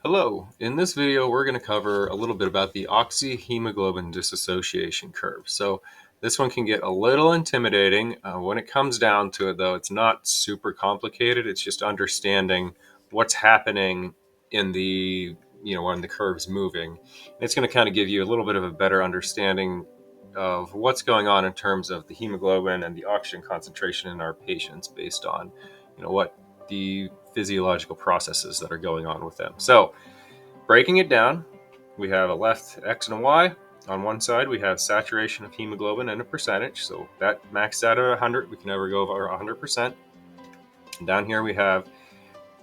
Hello, in this video we're going to cover a little bit about the oxyhemoglobin dissociation curve. So this one can get a little intimidating. When it comes down to it though, it's not super complicated. It's just understanding what's happening in when the curve's moving. And it's going to kind of give you a little bit of a better understanding of what's going on in terms of the hemoglobin and the oxygen concentration in our patients based on, what the physiological processes that are going on with them. So breaking it down, we have a left X and a Y. On one side, we have saturation of hemoglobin and a percentage. So that maxed out at 100. We can never go over 100%. And down here, we have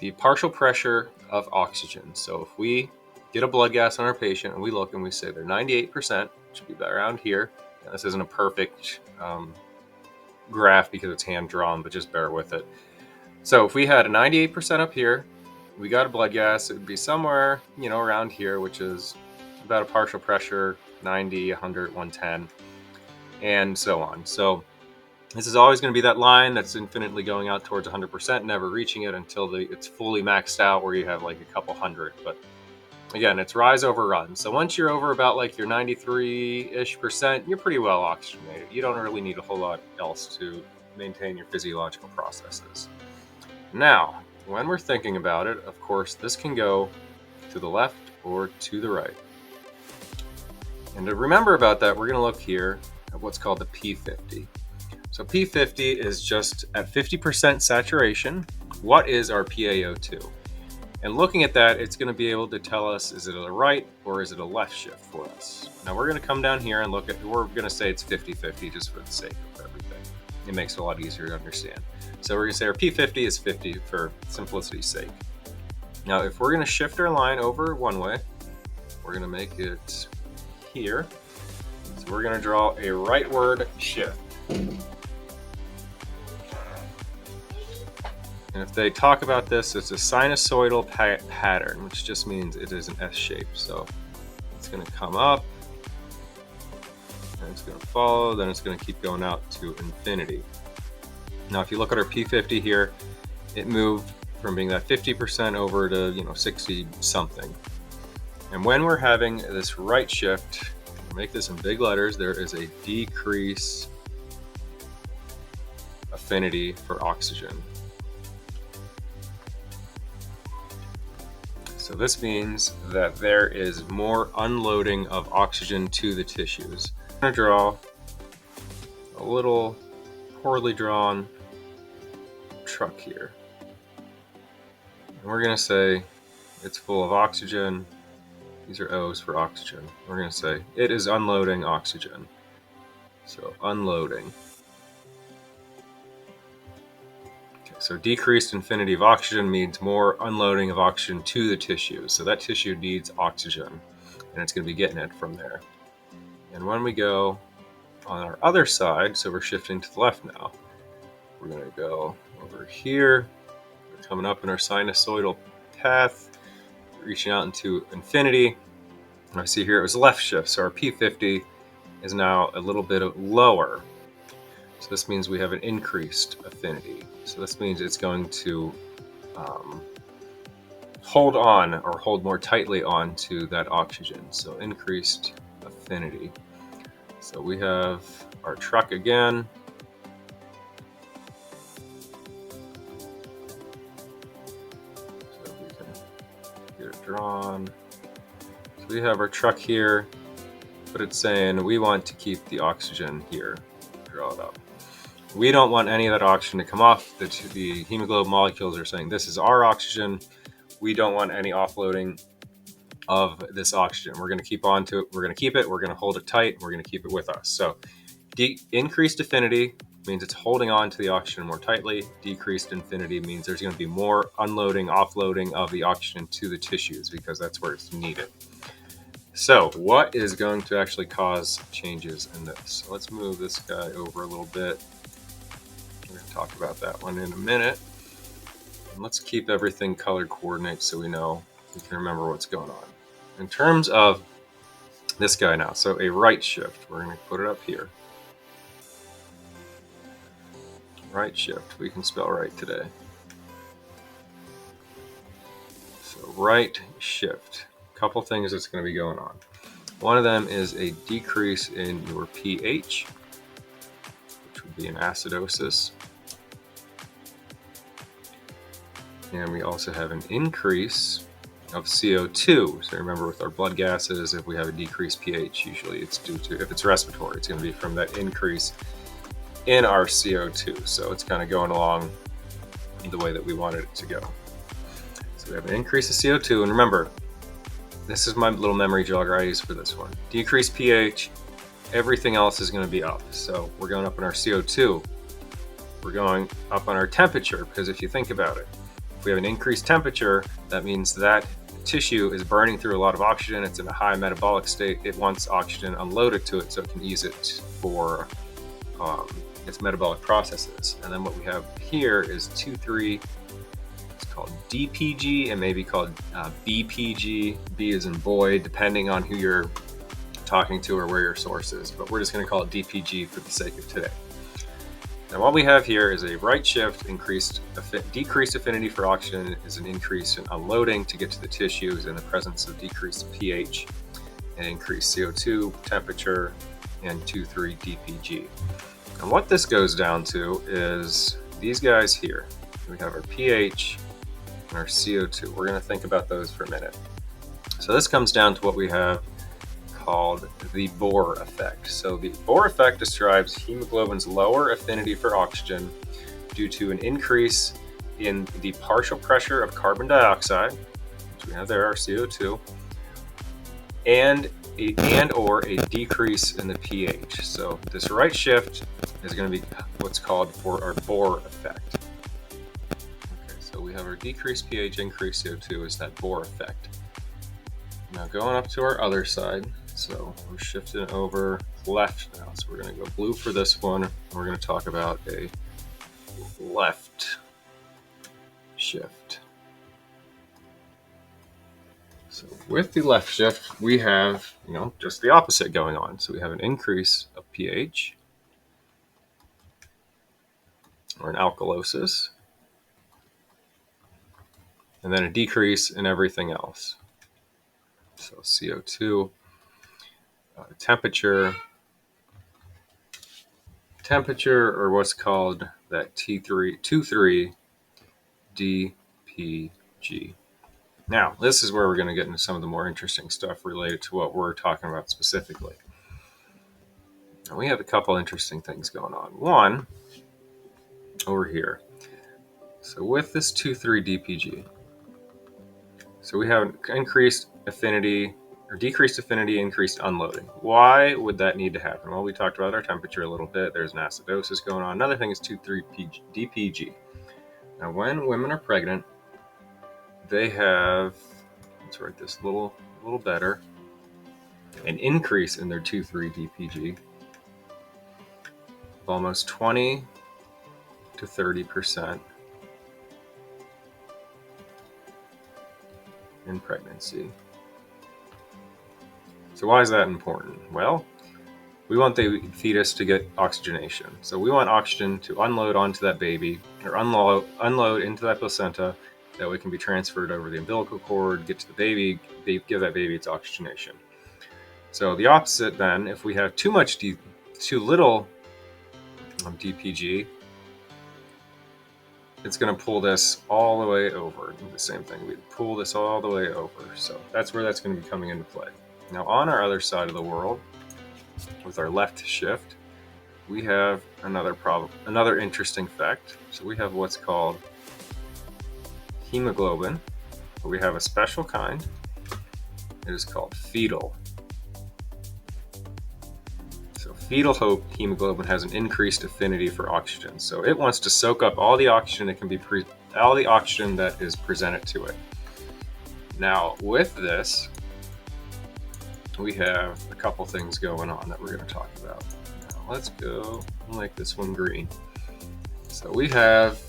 the partial pressure of oxygen. So if we get a blood gas on our patient and we look and we say they're 98%, should be around here. Now, this isn't a perfect graph because it's hand drawn, but just bear with it. So if we had a 98% up here, we got a blood gas, it would be somewhere, around here, which is about a partial pressure, 90, 100, 110, and so on. So this is always going to be that line that's infinitely going out towards 100%, never reaching it until it's fully maxed out where you have like a couple hundred. But again, it's rise over run. So once you're over about like your 93-ish%, you're pretty well oxygenated. You don't really need a whole lot else to maintain your physiological processes. Now, when we're thinking about it, of course, this can go to the left or to the right. And to remember about that, we're going to look here at what's called the P50. So P50 is just at 50% saturation. What is our PaO2? And looking at that, it's going to be able to tell us, is it a right or is it a left shift for us? Now we're going to come down here and look at, we're going to say it's 50-50 just for the sake of everything. It makes it a lot easier to understand. So we're going to say our P50 is 50 for simplicity's sake. Now, if we're going to shift our line over one way, we're going to make it here. So we're going to draw a rightward shift. And if they talk about this, it's a sinusoidal pattern, which just means it is an S shape. So it's going to come up, and it's going to follow, then it's going to keep going out to infinity. Now, if you look at our P50 here, it moved from being that 50% over to 60 something. And when we're having this right shift, make this in big letters, there is a decrease affinity for oxygen. So this means that there is more unloading of oxygen to the tissues. I'm going to draw a little poorly drawn truck here. And we're going to say it's full of oxygen. These are O's for oxygen. We're going to say it is unloading oxygen. So unloading. Okay, so decreased infinity of oxygen means more unloading of oxygen to the tissue. So that tissue needs oxygen, and it's going to be getting it from there. And when we go on our other side, so we're shifting to the left now, we're going to go over here. We're coming up in our sinusoidal path, reaching out into infinity. And I see here it was left shift, so our P50 is now a little bit lower. So this means we have an increased affinity. So this means it's going to hold on or hold more tightly on to that oxygen. So increased affinity. So we have our truck again. So we can get it drawn. So we have our truck here, but it's saying we want to keep the oxygen here. Draw it up. We don't want any of that oxygen to come off. The hemoglobin molecules are saying this is our oxygen. We don't want any offloading of this oxygen. We're going to keep on to it. We're going to keep it. We're going to hold it tight. We're going to keep it with us. So increased affinity means it's holding on to the oxygen more tightly. Decreased affinity means there's going to be more unloading, offloading of the oxygen to the tissues because that's where it's needed. So what is going to actually cause changes in this? So let's move this guy over a little bit. We're going to talk about that one in a minute. And let's keep everything color coordinates so we know, we can remember what's going on. In terms of this guy now, so a right shift, we're going to put it up here. Right shift, we can spell right today. So So right shift, a couple things that's going to be going on. One of them is a decrease in your pH, which would be an acidosis. And we also have an increase of CO2. So remember, with our blood gases, if we have a decreased pH, usually it's due to, if it's respiratory, it's going to be from that increase in our CO2. So it's kind of going along the way that we wanted it to go. So we have an increase of CO2. And remember, this is my little memory jogger I use for this one. Decreased pH, everything else is going to be up. So we're going up in our CO2. We're going up on our temperature, because if you think about it, if we have an increased temperature, that means that tissue is burning through a lot of oxygen. It's in a high metabolic state. It wants oxygen unloaded to it so it can use it for its metabolic processes. And then what we have here is 2,3. It's called DPG and maybe called BPG. B is in boy, depending on who you're talking to or where your source is. But we're just going to call it DPG for the sake of today. Now what we have here is a right shift, decreased affinity for oxygen is an increase in unloading to get to the tissues in the presence of decreased pH and increased CO2 temperature and 2,3 DPG. And what this goes down to is these guys here. We have our pH and our CO2. We're going to think about those for a minute. So this comes down to what we have called the Bohr effect. So the Bohr effect describes hemoglobin's lower affinity for oxygen due to an increase in the partial pressure of carbon dioxide, which we have there, our CO2, and or a decrease in the pH. So this right shift is going to be what's called for our Bohr effect. Okay, so we have our decreased pH, increased CO2 is that Bohr effect. Now going up to our other side, so we're shifting over left now. So we're going to go blue for this one. We're going to talk about a left shift. So with the left shift, we have, just the opposite going on. So we have an increase of pH, or an alkalosis, and then a decrease in everything else. So CO2, temperature, or what's called that 2,3 DPG. Now, this is where we're going to get into some of the more interesting stuff related to what we're talking about specifically. And we have a couple interesting things going on. One, over here. So with this 2,3 DPG, so we have increased affinity, or decreased affinity, increased unloading. Why would that need to happen? Well, we talked about our temperature a little bit. There's an acidosis going on. Another thing is 2,3 DPG. Now, when women are pregnant, they have, let's write this a little better, an increase in their 2,3 DPG of almost 20 to 30% in pregnancy. So why is that important? Well, we want the fetus to get oxygenation. So we want oxygen to unload onto that baby, or unload into that placenta, that way it can be transferred over the umbilical cord, get to the baby, give that baby its oxygenation. So the opposite then, if we have too little DPG, it's going to pull this all the way over. The same thing, we pull this all the way over. So that's where that's going to be coming into play. Now on our other side of the world, with our left shift, we have another interesting fact. So we have what's called hemoglobin, but we have a special kind. It is called fetal. So fetal hemoglobin has an increased affinity for oxygen. So it wants to soak up all the oxygen that is presented to it. Now with this, we have a couple things going on that we're going to talk about. Now let's go make this one green. So we have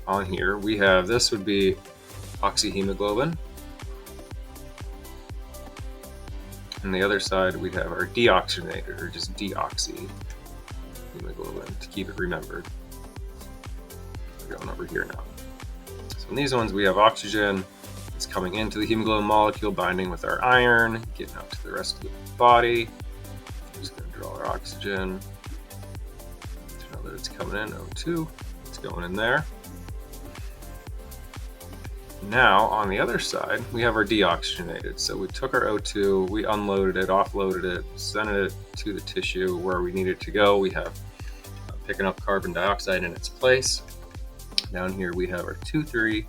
on here, this would be oxyhemoglobin. And the other side, we have our deoxygenated, or just deoxyhemoglobin, to keep it remembered. We're going over here now. So in these ones, we have oxygen It's coming into the hemoglobin molecule, binding with our iron, getting out to the rest of the body. I'm just going to draw our oxygen to know that it's coming in. O2, it's going in there. Now, on the other side, we have our deoxygenated. So we took our O2, we unloaded it, offloaded it, sent it to the tissue where we need it to go. We have picking up carbon dioxide in its place. Down here we have our 2,3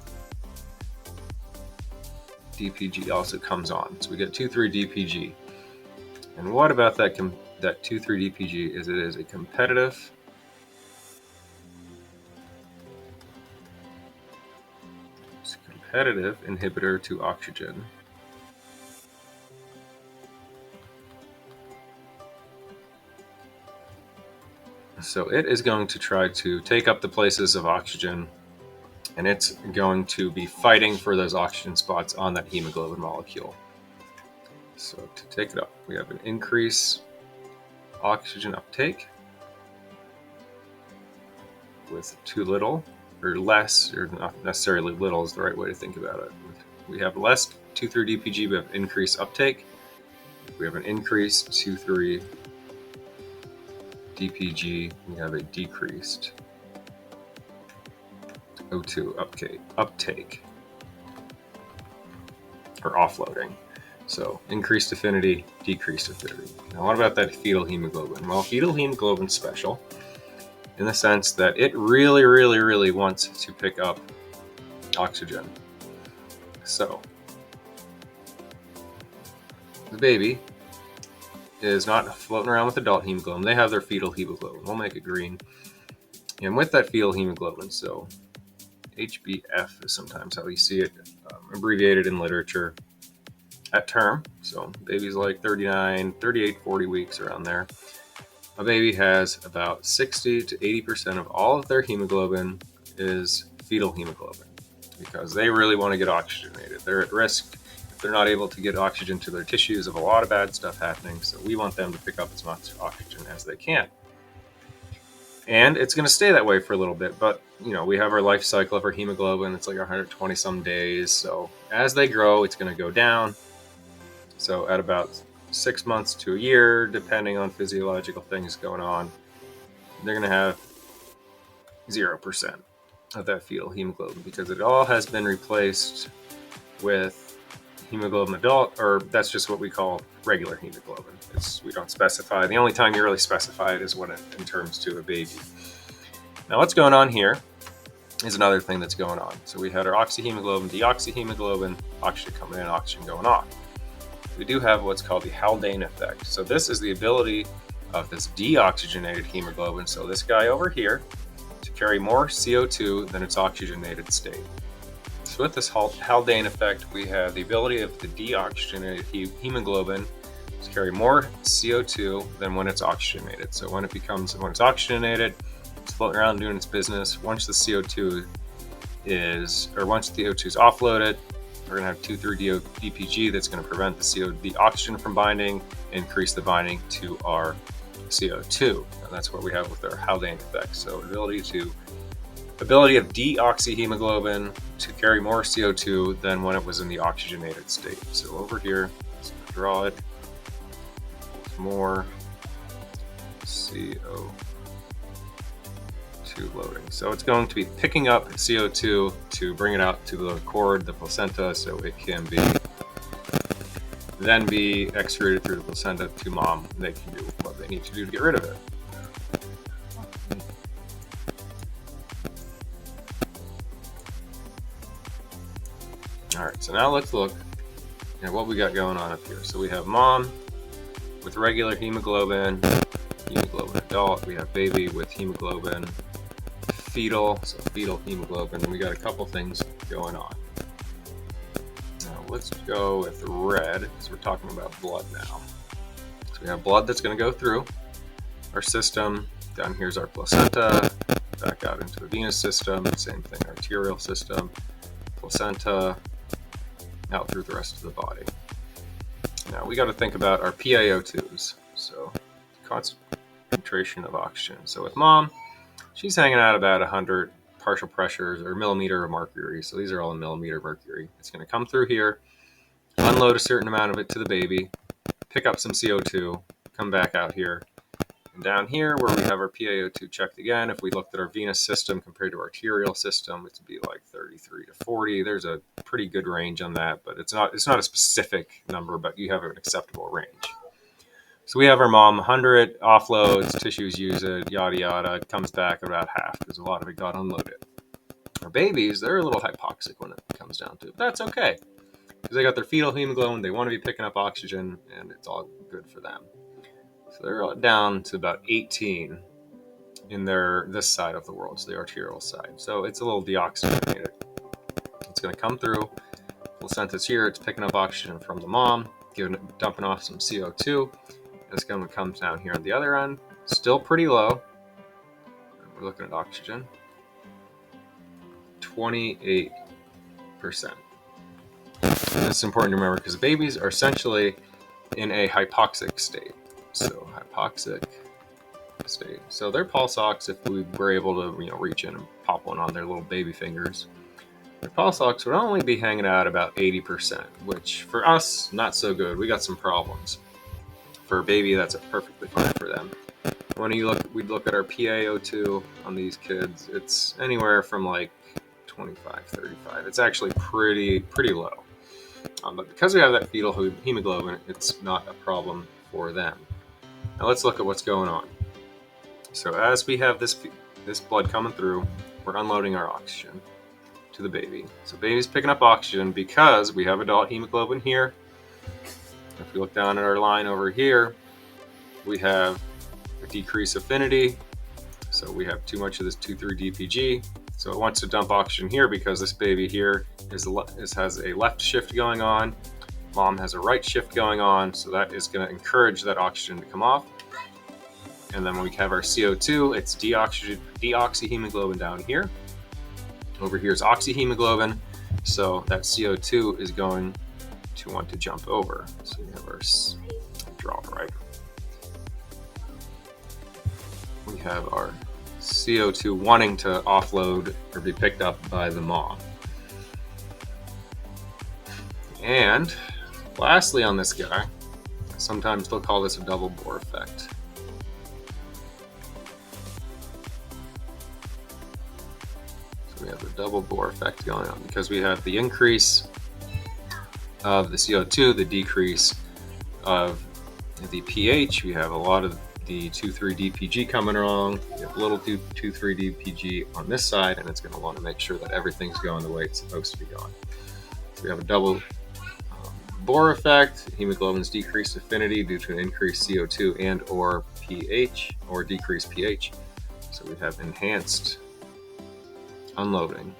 DPG also comes on. So we get 2,3 DPG. And what about that 2,3 DPG is it is a competitive inhibitor to oxygen. So it is going to try to take up the places of oxygen, and it's going to be fighting for those oxygen spots on that hemoglobin molecule. So to take it up, we have an increase oxygen uptake with too little or less, or not necessarily little is the right way to think about it. We have less 2,3 DPG, we have increased uptake. We have an increased 2,3 DPG, we have a decreased O2 uptake or offloading. So increased affinity, decreased affinity. Now what about that fetal hemoglobin? Well, fetal hemoglobin's special in the sense that it really wants to pick up oxygen. So the baby is not floating around with adult hemoglobin. They have their fetal hemoglobin. We'll make it green. And with that fetal hemoglobin, so HbF is sometimes how you see it abbreviated in literature at term. So baby's like 39, 38, 40 weeks around there. A baby has about 60 to 80% of all of their hemoglobin is fetal hemoglobin because they really want to get oxygenated. They're at risk if they're not able to get oxygen to their tissues of a lot of bad stuff happening. So we want them to pick up as much oxygen as they can. And it's going to stay that way for a little bit, but we have our life cycle of our hemoglobin. It's like 120 some days. So as they grow, it's going to go down. So at about 6 months to a year, depending on physiological things going on, they're going to have 0% of that fetal hemoglobin because it all has been replaced with hemoglobin adult, or that's just what we call regular hemoglobin. We don't specify. The only time you really specify it is when it in terms to a baby. Now what's going on here is another thing that's going on. So we had our oxyhemoglobin, deoxyhemoglobin, oxygen coming in, oxygen going off. We do have what's called the Haldane effect. So this is the ability of this deoxygenated hemoglobin, so this guy over here, to carry more CO2 than its oxygenated state. So with this Haldane effect, we have the ability of the deoxygenated hemoglobin to carry more CO2 than when it's oxygenated. So when it's oxygenated, it's floating around doing its business. Once the O2 is offloaded, we're going to have 2,3 DPG that's going to prevent the oxygen from binding, increase the binding to our CO2. And that's what we have with our Haldane effect. So ability of deoxyhemoglobin to carry more CO2 than when it was in the oxygenated state. So over here, let's draw it. More CO2 loading. So it's going to be picking up CO2 to bring it out to the cord, the placenta, so it can then be excreted through the placenta to mom. They can do what they need to do to get rid of it. All right, so now let's look at what we got going on up here. So we have mom with regular hemoglobin adult. We have baby with hemoglobin fetal, so fetal hemoglobin, and we got a couple things going on. Now let's go with red because we're talking about blood now. So we have blood that's going to go through our system. Down here's our placenta, back out into the venous system, same thing, arterial system, placenta, out through the rest of the body. Now we got to think about our PaO2s, so concentration of oxygen. So with mom, she's hanging out about 100 partial pressures or millimeter of mercury. So these are all in millimeter mercury. It's going to come through here, unload a certain amount of it to the baby, pick up some CO2, come back out here. And down here where we have our PaO2 checked again, if we looked at our venous system compared to our arterial system, it'd be like 33 to 40. There's a pretty good range on that, but it's not a specific number, but you have an acceptable range. So we have our mom, 100, offloads, tissues use it, yada yada. It comes back about half because a lot of it got unloaded. Our babies, they're a little hypoxic when it comes down to it. That's okay because they got their fetal hemoglobin. They want to be picking up oxygen, and it's all good for them. So they're down to about 18 in this side of the world, so the arterial side. So it's a little deoxygenated. It's going to come through. Placenta's here. It's picking up oxygen from the mom, dumping off some CO2. It's going to come down here on the other end. Still pretty low. We're looking at oxygen. 28%. And it's important to remember because babies are essentially in a hypoxic state. So hypoxic state. So their pulse ox, if we were able to reach in and pop one on their little baby fingers, their pulse ox would only be hanging out about 80%, which for us, not so good. We got some problems. For a baby, that's perfectly fine for them. When we'd look at our PaO2 on these kids, it's anywhere from like 25, 35. It's actually pretty low. But because we have that fetal hemoglobin, it's not a problem for them. Now let's look at what's going on. So as we have this blood coming through, we're unloading our oxygen to the baby. So baby's picking up oxygen because we have adult hemoglobin here. If we look down at our line over here, we have a decreased affinity. So we have too much of this 2,3-DPG. So it wants to dump oxygen here because this baby here has a left shift going on. Mom has a right shift going on. So that is going to encourage that oxygen to come off. And then when we have our CO2, it's deoxyhemoglobin down here. Over here is oxyhemoglobin. So that CO2 is going to want to jump over. So we have our drop right. We have our CO2 wanting to offload or be picked up by the mom. And lastly on this guy, sometimes they'll call this a double Bohr effect. So we have a double Bohr effect going on because we have the increase of the CO2, the decrease of the pH. We have a lot of the 2,3-DPG coming along. We have a little 2,3-DPG on this side, and it's going to want to make sure that everything's going the way it's supposed to be going. So we have a double Bohr effect. Hemoglobin's decreased affinity due to an increased CO2 and or pH or decreased pH. So we have enhanced unloading.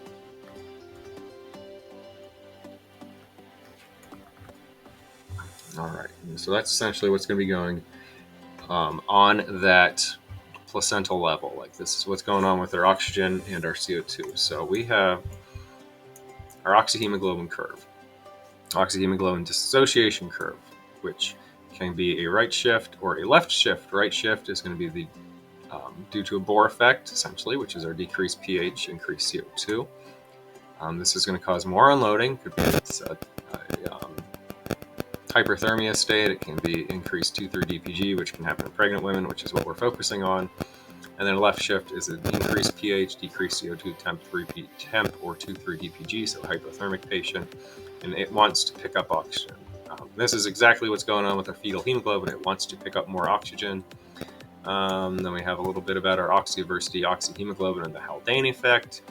All right, so that's essentially what's going to be going on that placental level. Like this is what's going on with our oxygen and our CO2. So we have our oxyhemoglobin curve, oxyhemoglobin dissociation curve, which can be a right shift or a left shift. Right shift is going to be due to a Bohr effect, essentially, which is our decreased pH, increased CO2. This is going to cause more unloading. Could be hyperthermia state. It can be increased 2,3-DPG, which can happen in pregnant women, which is what we're focusing on. And then left shift is an increased pH, decreased CO2 temp, repeat temp, or 2,3-DPG, so hypothermic patient, and it wants to pick up oxygen. This is exactly what's going on with our fetal hemoglobin. It wants to pick up more oxygen. Then we have a little bit about our oxy versus deoxyhemoglobin and the Haldane effect.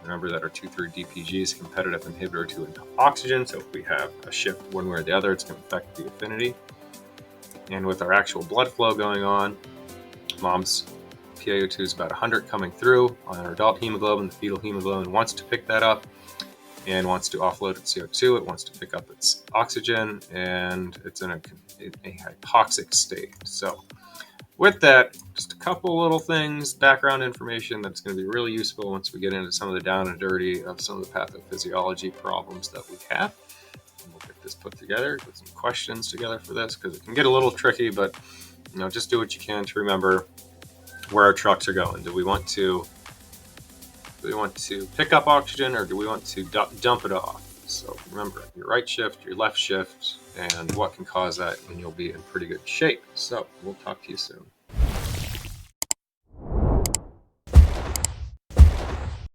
Remember that our 2,3-DPG is a competitive inhibitor to oxygen, so if we have a shift one way or the other, it's going to affect the affinity. And with our actual blood flow going on, mom's PaO2 is about 100 coming through. On our adult hemoglobin, the fetal hemoglobin wants to pick that up and wants to offload its CO2. It wants to pick up its oxygen, and it's in a hypoxic state. So with that, just a couple little things, background information that's going to be really useful once we get into some of the down and dirty of some of the pathophysiology problems that we have. And we'll get this put together, put some questions together for this, because it can get a little tricky, but just do what you can to remember where our trucks are going. Do we want to Do we want to pick up oxygen or do we want to dump it off? So remember, your right shift, your left shift, and what can cause that, and you'll be in pretty good shape. So we'll talk to you soon.